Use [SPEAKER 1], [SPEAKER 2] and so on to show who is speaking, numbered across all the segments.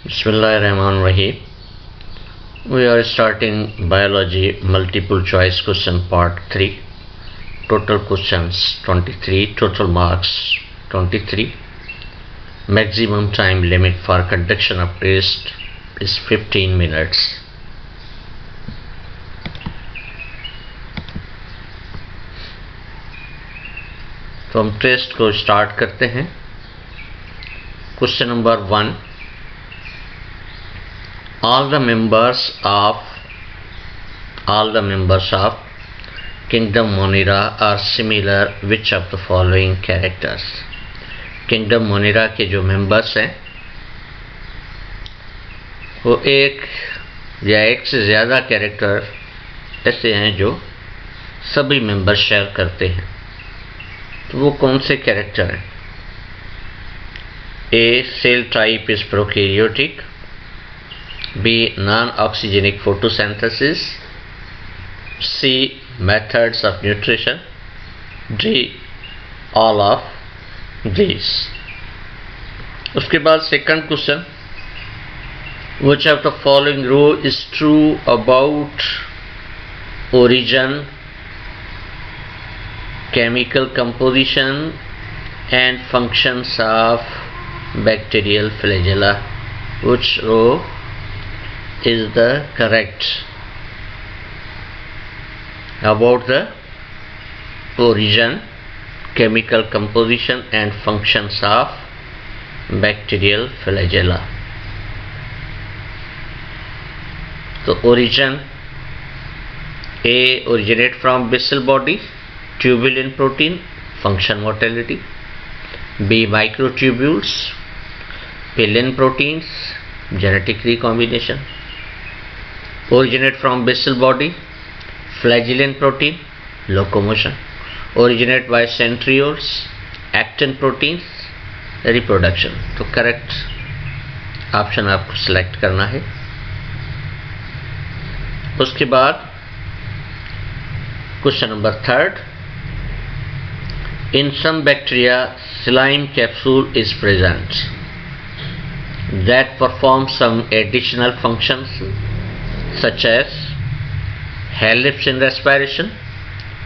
[SPEAKER 1] Bismillahirrahmanirrahim. We are starting biology multiple choice question part 3. Total questions 23, total marks 23. Maximum time limit for conduction of test is 15 minutes. तो हम test को start करते हैं. Question number 1. all the members of Kingdom Monera are similar. Which of the following characters? Kingdom Monera के जो members हैं वो एक या एक से ज़्यादा कैरेक्टर ऐसे हैं जो सभी मेंबर शेयर करते हैं. तो वो कौन से कैरेक्टर हैं? A. Cell type is prokaryotic. B. Non-oxygenic photosynthesis. C. Methods of nutrition. D. All of these. उसके बाद second question. Which of the following row is true about origin, chemical composition and functions of bacterial flagella? Which row is the correct about the origin, chemical composition and functions of bacterial flagella? So origin, A. Originate from basal body, tubulin protein, function motility. B. Microtubules, pillin proteins, genetic recombination. Originate from basal body, flagellin protein, locomotion. Originate by centrioles, actin proteins, reproduction. तो correct option आपको select करना है. उसके बाद question number 3. In some bacteria, slime capsule is present that perform some additional functions such as helps in respiration.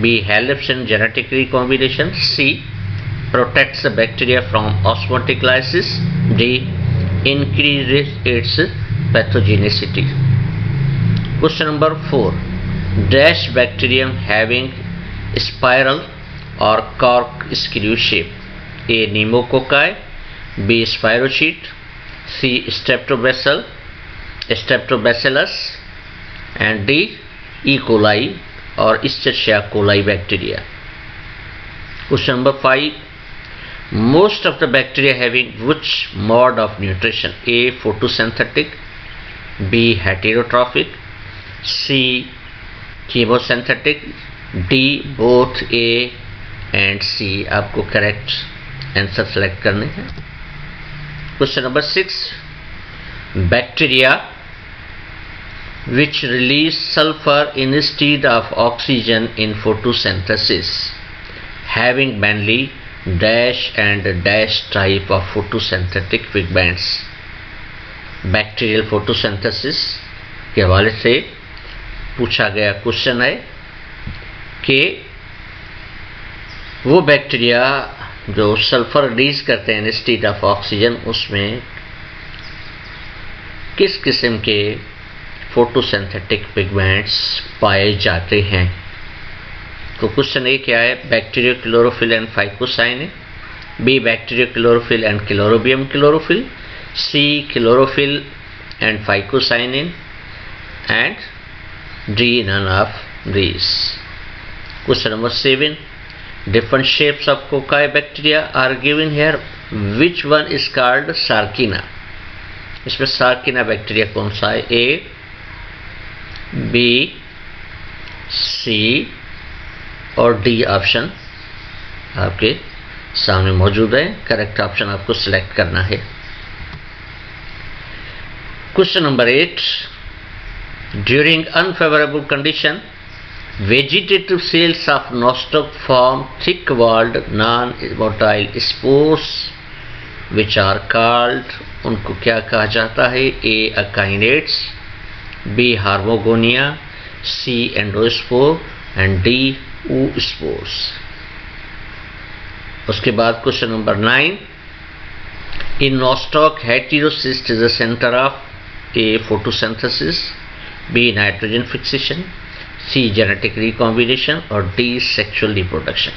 [SPEAKER 1] B. Helps in genetic recombination. C. Protects the bacteria from osmotic lysis. D. Increases its pathogenicity. Question number 4. Dash bacterium having spiral or corkscrew shape. A. Pneumococci. B. Spirochete. C. Streptobacillus and D. E. coli or Escherichia coli bacteria. Question number 5. Most of the bacteria having which mode of nutrition? A. Photosynthetic. B. Heterotrophic. C. Chemosynthetic. D. Both A and C. आपको correct answer select करने हैं. Question number 6. Bacteria which release sulfur instead of oxygen in photosynthesis, having mainly dash and dash type of photosynthetic pigments. Bacterial photosynthesis के हवाले से पूछा गया question है कि वो बैक्टीरिया जो सल्फर रिलीज करते हैं इंस्टेड ऑफ ऑक्सीजन, उसमें किस किस्म के फोटोसिंथेटिक पिगमेंट्स पाए जाते हैं. तो क्वेश्चन ए क्या है? Bacterio chlorophyll and phycocyanin. B. Bacterio chlorophyll and chlorobium chlorophyll. C. Chlorophyll and phycocyanin and D. none of these. Question number 7. Different shapes of cocci bacteria are given here. Which one is called Sarcina? इसमें सार्किना bacteria कौन सा है? A, B, C और D option आपके सामने मौजूद है. Correct option आपको सिलेक्ट करना है. Question number 8. During unfavorable condition, vegetative cells of nostoc form thick-walled non-motile spores which are called, उनको क्या कहा जाता है? A akinetes, B hormogonia, C endospore and D oospores. उसके बाद question number 9. In nostoc, heterocyst is the center of A. photosynthesis, B. nitrogen fixation, C. genetic recombination or D. sexual reproduction.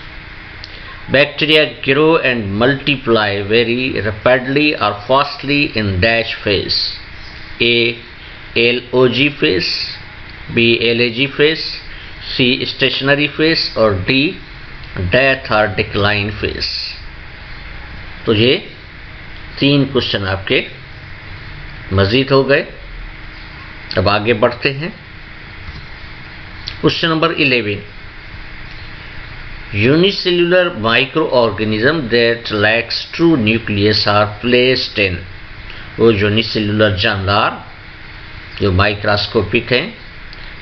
[SPEAKER 1] Bacteria grow and multiply very rapidly or fastly in dash phase. A. log phase, B. lag phase, C. stationary phase और D. death or decline phase. तो ये 3 question आपके मजीद हो गए. अब आगे बढ़ते हैं. Question number 11. Unicellular microorganism that lacks true nucleus are placed in. वो यूनिसेल्युलर जानदार जो माइक्रोस्कोपिक हैं,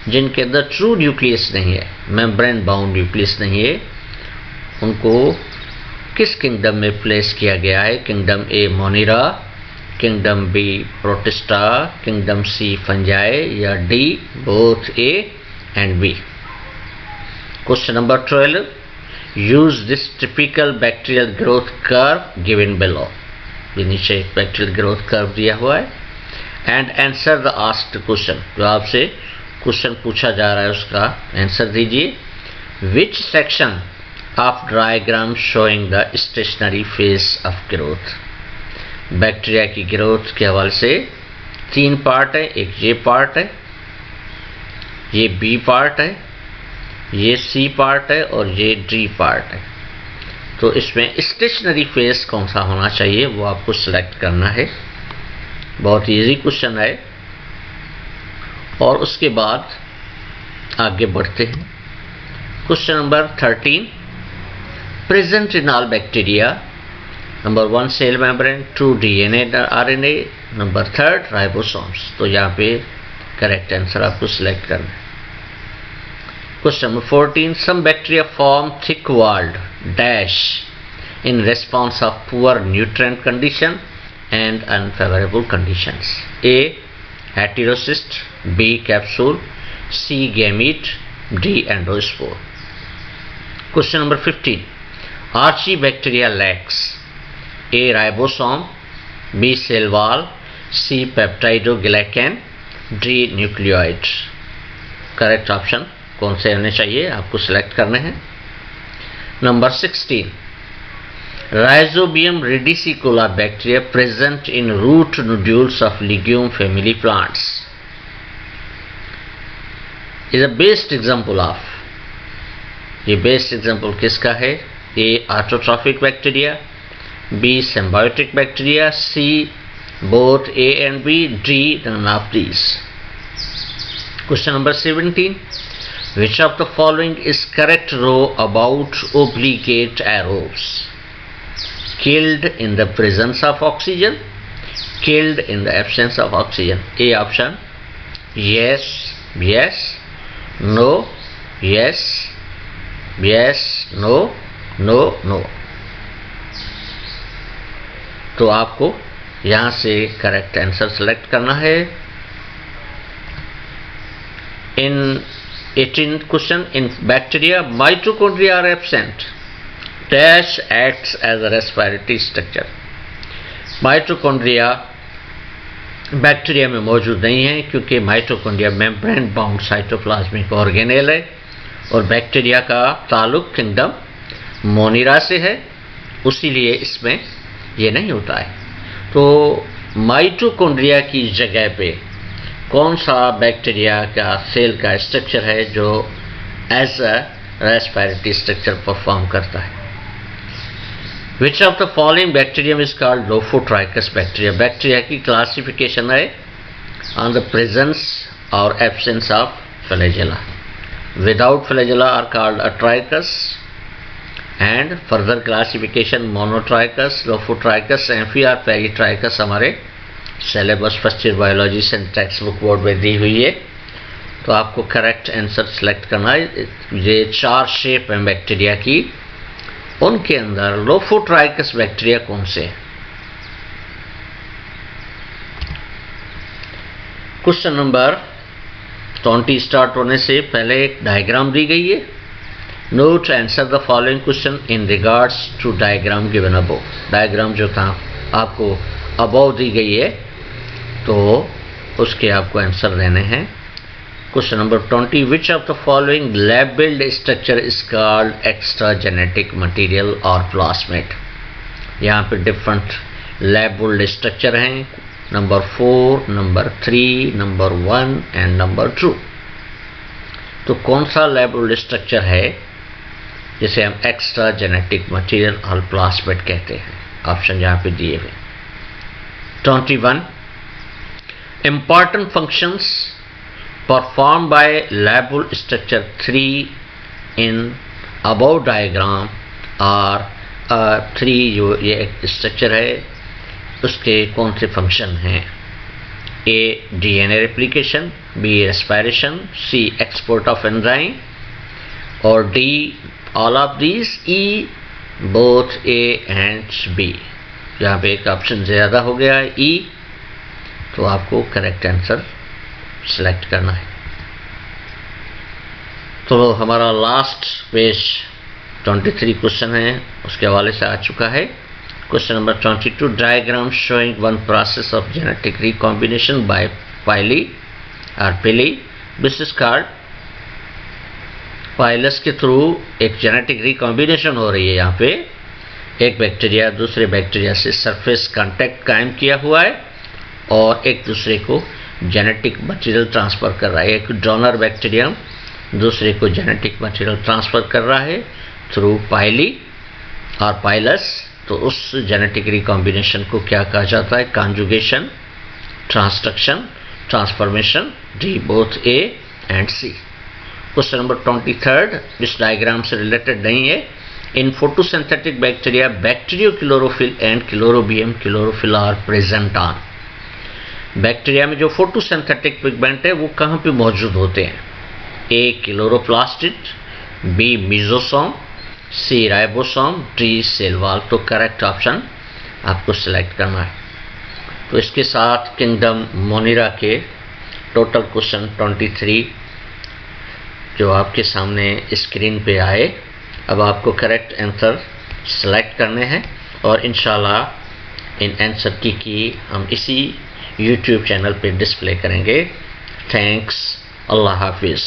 [SPEAKER 1] जिनके अंदर ट्रू न्यूक्लियस नहीं है, मेम्ब्रेन बाउंड न्यूक्लियस नहीं है, उनको किस किंगडम में प्लेस किया गया है? Kingdom A Monera, kingdom B Protista, kingdom C Fungi या D both A and B. Question number 12. Use this typical bacterial growth curve given below. ये नीचे एक बैक्टीरियल ग्रोथ कर्व दिया हुआ है. And answer the asked question. जो आपसे question पूछा जा रहा है उसका आंसर दीजिए. Which section of diagram showing the stationary phase of growth. Bacteria की ग्रोथ के हवाले से 3 पार्ट है. एक ये पार्ट है, ये बी पार्ट है, ये सी पार्ट है और ये डी पार्ट है. तो इसमें स्टेशनरी फेज कौन सा होना चाहिए वो आपको सिलेक्ट करना है. बहुत इजी क्वेश्चन है. और उसके बाद आगे बढ़ते हैं. Question number 13. Present in all bacteria. Number 1 cell membrane, 2 DNA RNA, number 3 ribosomes. तो यहाँ पे करेक्ट आंसर आपको सिलेक्ट करना है. Question number 14. Some bacteria form thick walled dash in response of poor nutrient condition and unfavorable conditions. A. heterocyst, B. capsule, C. gamete, D. endospore. Question number 15. Archibacteria lacks A. ribosome, B. cell wall, C. peptidoglycan, D. nucleoid. Correct option कौन से होने चाहिए आपको select करने हैं. Number 16. Rhizobium redicola bacteria present in root nodules of legume family plants is a best example of. ये best example किसका है? A. autotrophic bacteria, B. symbiotic bacteria, C. both A and B, D. none of these. Question number 17. Which of the following is correct row about obligate arrows? Killed in the presence of oxygen, killed in the absence of oxygen. A option, yes, yes, no, yes, yes, no, no, no. तो आपको यहाँ से correct answer select करना है. In 18th question, in bacteria mitochondria are absent. Dash acts as a respiratory structure. Mitochondria bacteria में मौजूद नहीं है क्योंकि mitochondria membrane bound cytoplasmic organelle है और बैक्टीरिया का ताल्लुक किंगडम मोनिरा से है, उसीलिए इसमें ये नहीं होता है. तो माइटोकॉन्ड्रिया की जगह पे कौन सा बैक्टीरिया का सेल का स्ट्रक्चर है जो as a respiratory structure perform करता है? Which of the following bacterium is called Lophotrichus bacteria? Bacteria की क्लासिफिकेशन है on the presence or absence of flagella. Without flagella are called Atrichus, and further classification Monotrichus, Lophotrichus, Amphi और Peritrichus हमारे syllabus first year biology से text book board में दी हुई है. तो आपको करेक्ट आंसर सेलेक्ट करना है. ये 4 शेप हैं बैक्टीरिया की, उनके अंदर लोफोट्राइकस बैक्टीरिया कौन से? क्वेश्चन नंबर 20 स्टार्ट होने से पहले एक डायग्राम दी गई है. Note answer the following question in regards to diagram given above. Diagram जो था आपको अबव दी गई है, तो उसके आपको आंसर देने हैं. Question number 20, which of the following lab-build structure is called extra genetic material और प्लास्मिड. यहाँ पे डिफरेंट लैब-बिल्ड स्ट्रक्चर हैं. Number 4, number 3, number 1 and number 2. तो कौन सा लैब-बिल्ड स्ट्रक्चर है जिसे हम एक्स्ट्रा जेनेटिक मटेरियल और प्लास्मिड कहते हैं? ऑप्शन यहाँ पे दिए हुए. 21, important functions performed by labile structure 3 in above diagram are 3 जो ये स्ट्रक्चर है उसके कौन से फंक्शन हैं? A. DNA replication, B. respiration, C. export of enzyme, और D. all of these, E. both A and B. यहाँ पे एक ऑप्शन ज़्यादा हो गया है E, तो आपको करेक्ट आंसर सिलेक्ट करना है. तो हमारा लास्ट पेज 23 क्वेश्चन है, उसके हवाले से आ चुका है. Question number 22, diagram showing one process of genetic recombination by pili और pili. This is called. Pilus के थ्रू एक जेनेटिक रिकॉम्बिनेशन हो रही है. यहाँ पे एक बैक्टीरिया दूसरे बैक्टीरिया से सरफेस कांटेक्ट कायम किया हुआ है और एक दूसरे को जेनेटिक मटेरियल ट्रांसफ़र कर रहा है. एक डोनर बैक्टीरियम दूसरे को जेनेटिक मटेरियल ट्रांसफ़र कर रहा है थ्रू पाइली और पाइलस. तो उस जेनेटिक रिकॉम्बिनेशन को क्या कहा जाता है? Conjugation, transduction, transformation. D both A and C. Question number 23 इस डायग्राम से रिलेटेड नहीं है. In photosynthetic bacteria bacteriochlorophyll and chlorobium chlorophyll are present on. Bacteria में जो फोटोसिंथेटिक पिगमेंट है वो कहाँ पे मौजूद होते हैं? A. Chloroplast, B. Mesosome, C. Ribosome, D. Cell wall. तो करेक्ट ऑप्शन आपको सिलेक्ट करना है. तो इसके साथ किंगडम मोनिरा के टोटल क्वेश्चन 23 जो आपके सामने स्क्रीन पे आए, अब आपको करेक्ट आंसर सेलेक्ट करने हैं और इंशाल्लाह इन आंसर की हम इसी YouTube चैनल पे डिस्प्ले करेंगे. थैंक्स. अल्लाह हाफिज़.